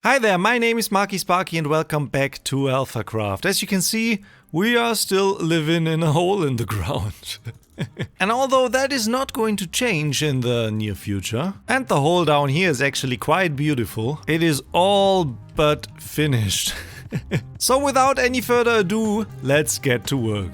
Hi there, my name is Marky Sparky and welcome back to AlphaCraft. As you can see, we are still living in a hole in the ground. And although that is not going to change in the near future, and the hole down here is actually quite beautiful, it is all but finished. So without any further ado, let's get to work.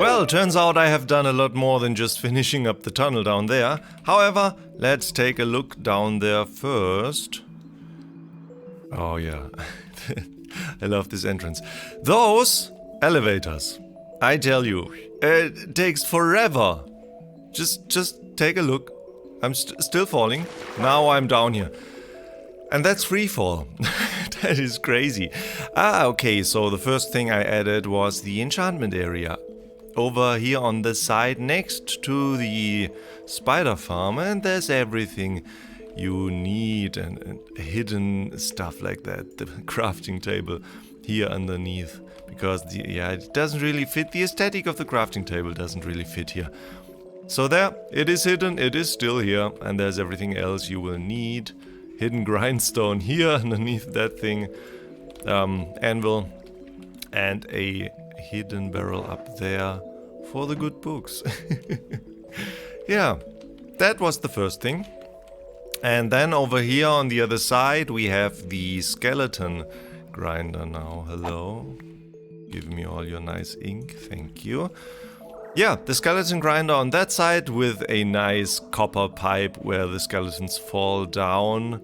Well, turns out I have done a lot more than just finishing up the tunnel down there. However, let's take a look down there first. Oh yeah, I love this entrance. Those elevators, I tell you, it takes forever. Just take a look. I'm still falling. Now I'm down here. And that's free fall. That is crazy. Okay, so the first thing I added was the enchantment area. Over here on the side next to the spider farm, and there's everything you need and hidden stuff like that. The crafting table here underneath, because it doesn't really fit. The aesthetic of the crafting table doesn't really fit here. So there, it is hidden, it is still here, and there's everything else you will need. Hidden grindstone here underneath that thing, anvil, and a hidden barrel up there for the good books. Yeah, that was the first thing. And then over here on the other side we have the skeleton grinder now. Hello. Give me all your nice ink, thank you. Yeah, the skeleton grinder on that side with a nice copper pipe where the skeletons fall down.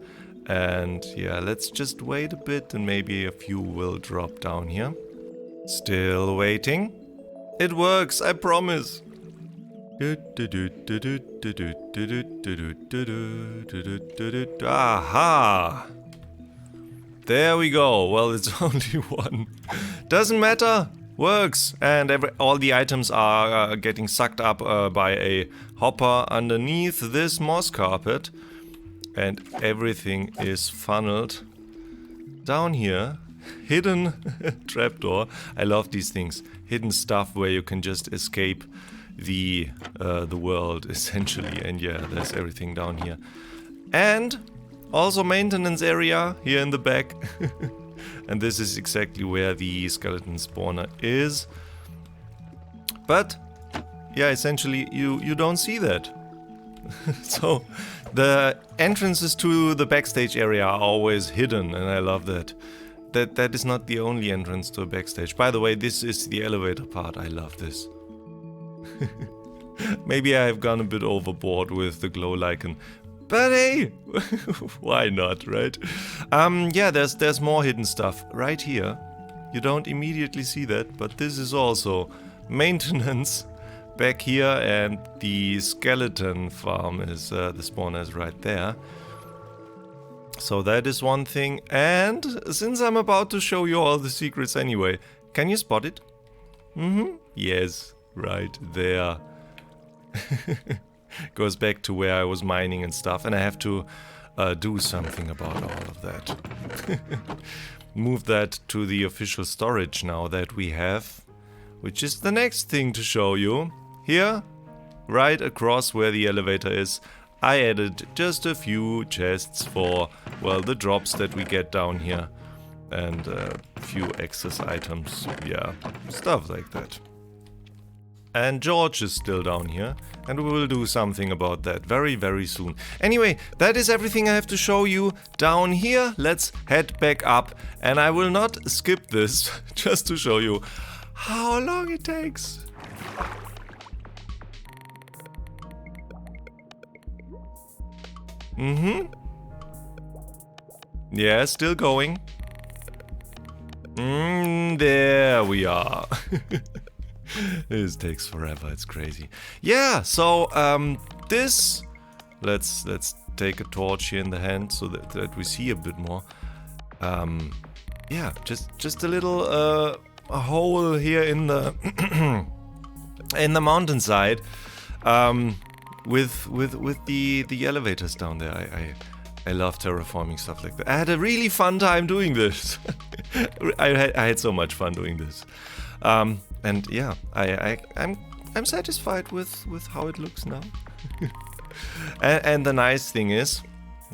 And yeah, let's just wait a bit and maybe a few will drop down here. Still waiting. It works, I promise. Aha! There we go. Well, it's only one. Doesn't matter. Works. And all the items are getting sucked up by a hopper underneath this moss carpet. And everything is funneled down here. Hidden trapdoor. I love these things. Hidden stuff where you can just escape the world, essentially. And yeah, there's everything down here. And also maintenance area here in the back. And this is exactly where the skeleton spawner is. But yeah, essentially you don't see that. So the entrances to the backstage area are always hidden, and I love that. That is not the only entrance to a backstage. By the way, this is the elevator part. I love this. Maybe I have gone a bit overboard with the glow lichen. But hey, why not, right? Yeah, there's more hidden stuff right here. You don't immediately see that, but this is also maintenance back here, and the skeleton farm is, the spawner is right there. So that is one thing, and since I'm about to show you all the secrets anyway, can you spot it? Yes, right there. Goes back to where I was mining and stuff, and I have to do something about all of that. Move that to the official storage now that we have, which is the next thing to show you. Here, right across where the elevator is, I added just a few chests for, well, the drops that we get down here, and a few excess items, yeah, stuff like that. And George is still down here, and we will do something about that very, very soon. Anyway, that is everything I have to show you down here. Let's head back up, and I will not skip this, just to show you how long it takes. Yeah, still going. There we are. This takes forever, it's crazy. Yeah, so this, let's take a torch here in the hand so that we see a bit more. Yeah, just a little a hole here in the in the mountainside, with the elevators down there. I love terraforming stuff like that. I had a really fun time doing this. I had so much fun doing this. And yeah, I'm satisfied with how it looks now. and the nice thing is,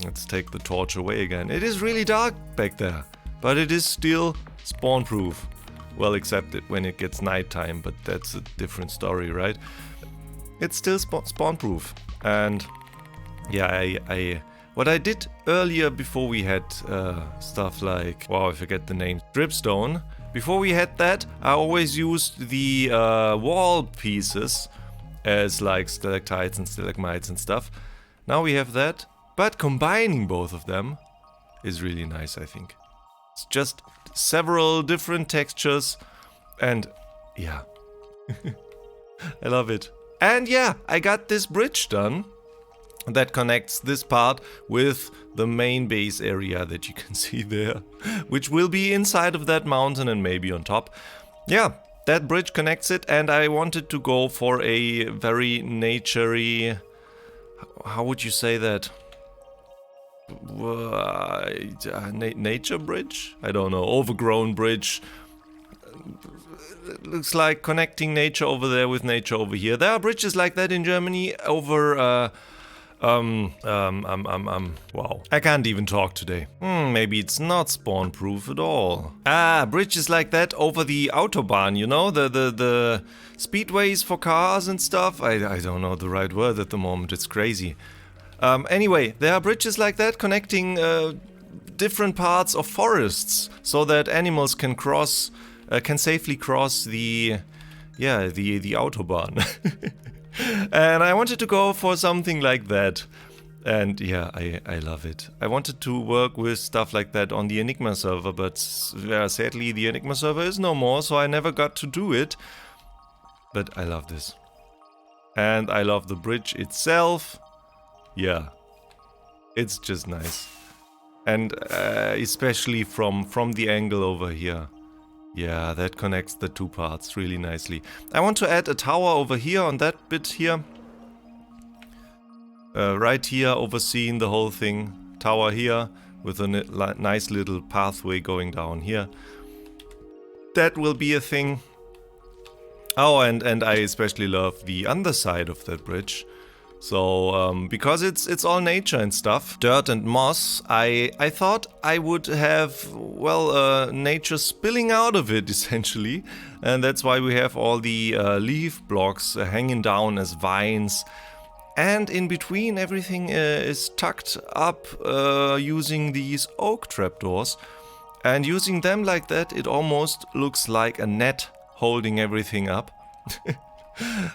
let's take the torch away again. It is really dark back there, but it is still spawn proof. Well, except when it gets nighttime, but that's a different story, right? It's still spawn proof. And yeah, what I did earlier before we had stuff like, wow, I forget the name, dripstone. Before we had that, I always used the wall pieces as like stalactites and stalagmites and stuff. Now we have that, but combining both of them is really nice, I think. It's just several different textures, and yeah, I love it. And yeah, I got this bridge done that connects this part with the main base area that you can see there, which will be inside of that mountain and maybe on top. Yeah, that bridge connects it, and I wanted to go for a very naturey, how would you say that? Nature bridge? I don't know, overgrown bridge. It looks like connecting nature over there with nature over here. There are bridges like that in Germany over wow. I can't even talk today. Maybe it's not spawn proof at all. Bridges like that over the Autobahn, you know, the speedways for cars and stuff. I don't know the right word at the moment, it's crazy. Anyway, there are bridges like that connecting different parts of forests so that animals can safely cross the yeah, the Autobahn. And I wanted to go for something like that. And yeah, I love it. I wanted to work with stuff like that on the Enigma server, but yeah, sadly the Enigma server is no more, so I never got to do it. But I love this. And I love the bridge itself. Yeah, it's just nice. And especially from the angle over here. Yeah, that connects the two parts really nicely. I want to add a tower over here on that bit here. Right here, overseeing the whole thing. Tower here with a nice little pathway going down here. That will be a thing. Oh, and I especially love the underside of that bridge. So, because it's all nature and stuff, dirt and moss, I thought I would have, well, nature spilling out of it, essentially. And that's why we have all the leaf blocks hanging down as vines. And in between, everything is tucked up using these oak trapdoors. And using them like that, it almost looks like a net holding everything up.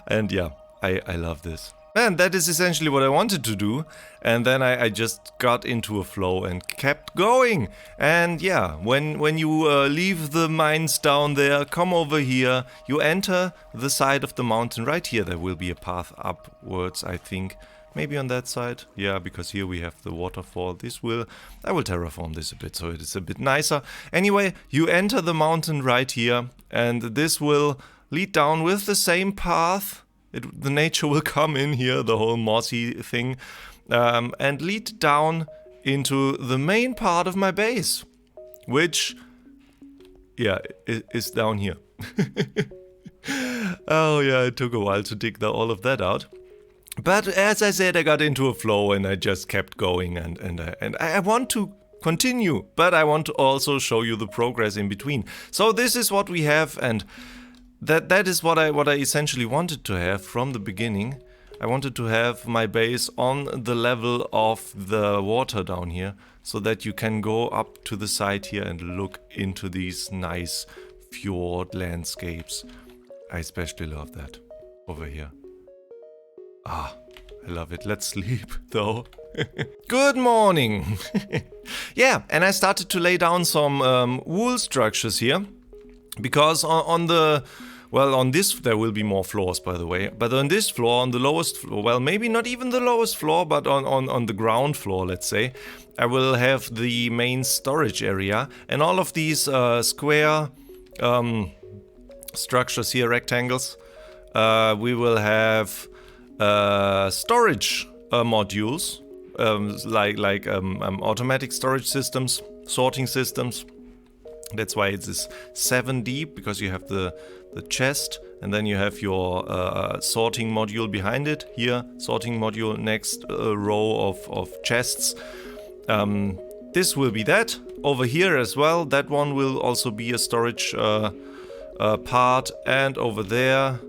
And yeah, I love this. And that is essentially what I wanted to do. And then I just got into a flow and kept going. And yeah, when you leave the mines down there, come over here, you enter the side of the mountain. Right here there will be a path upwards, I think. Maybe on that side. Yeah, because here we have the waterfall. I will terraform this a bit so it is a bit nicer. Anyway, you enter the mountain right here. And this will lead down with the same path. The nature will come in here, the whole mossy thing, and lead down into the main part of my base, which, yeah, is down here. Oh yeah, it took a while to dig all of that out. But as I said, I got into a flow and I just kept going, and I want to continue, but I want to also show you the progress in between. So this is what we have, and that is what I essentially wanted to have from the beginning. I wanted to have my base on the level of the water down here, so that you can go up to the side here and look into these nice fjord landscapes. I especially love that over here. Ah, I love it. Let's sleep though. Good morning. Yeah, and I started to lay down some wool structures here. Because on this there will be more floors, by the way, but on this floor, on the lowest floor, well, maybe not even the lowest floor, but on the ground floor, let's say, I will have the main storage area, and all of these square structures here, rectangles, we will have storage modules, like automatic storage systems, sorting systems. That's why it is 7 deep, because you have the chest, and then you have your sorting module behind it. Here, sorting module, next row of chests. This will be that. Over here as well, that one will also be a storage part, and over there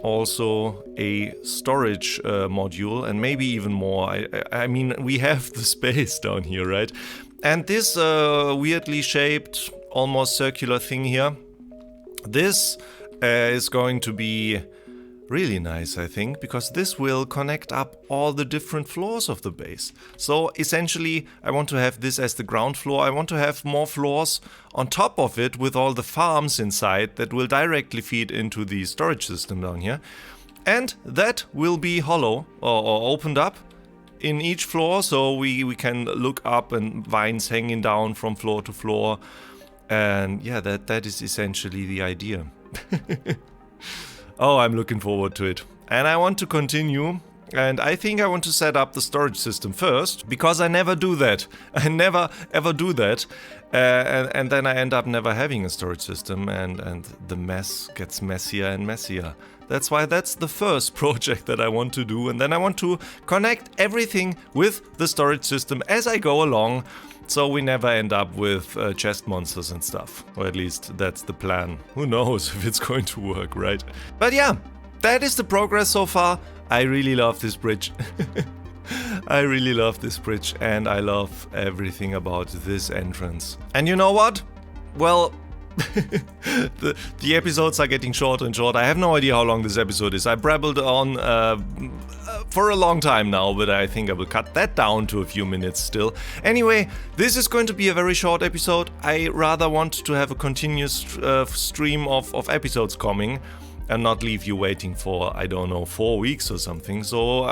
also a storage module, and maybe even more. I mean, we have the space down here, right? And this weirdly shaped, almost circular thing here, this is going to be really nice, I think, because this will connect up all the different floors of the base. So essentially, I want to have this as the ground floor. I want to have more floors on top of it with all the farms inside that will directly feed into the storage system down here. And that will be hollow or opened up in each floor, so we can look up and vines hanging down from floor to floor. And yeah, that is essentially the idea. Oh, I'm looking forward to it. And I want to continue, and I think I want to set up the storage system first, because I never do that. I never ever do that. And then I end up never having a storage system, and the mess gets messier and messier. That's why that's the first project that I want to do, and then I want to connect everything with the storage system as I go along, so we never end up with chest monsters and stuff. Or at least that's the plan. Who knows if it's going to work, right? But yeah, that is the progress so far. I really love this bridge. I really love this bridge, and I love everything about this entrance. And you know what? Well, the episodes are getting shorter and shorter. I have no idea how long this episode is. I babbled on for a long time now, but I think I will cut that down to a few minutes still. Anyway, this is going to be a very short episode. I rather want to have a continuous stream of episodes coming and not leave you waiting for, I don't know, 4 weeks or something. So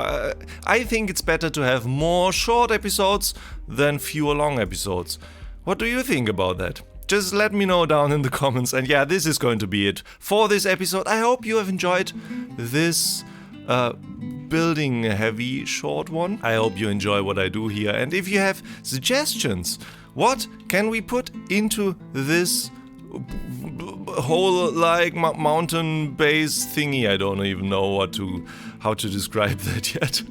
I think it's better to have more short episodes than fewer long episodes. What do you think about that? Just let me know down in the comments. And yeah, this is going to be it for this episode. I hope you have enjoyed this building heavy short one. I hope you enjoy what I do here. And if you have suggestions, what can we put into this whole like mountain base thingy? I don't even know how to describe that yet.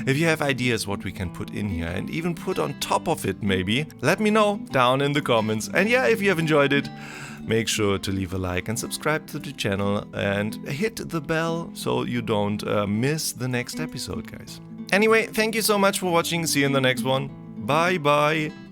If you have ideas what we can put in here and even put on top of it maybe, let me know down in the comments. And yeah, if you have enjoyed it, make sure to leave a like and subscribe to the channel and hit the bell so you don't miss the next episode, guys. Anyway, thank you so much for watching. See you in the next one. Bye bye.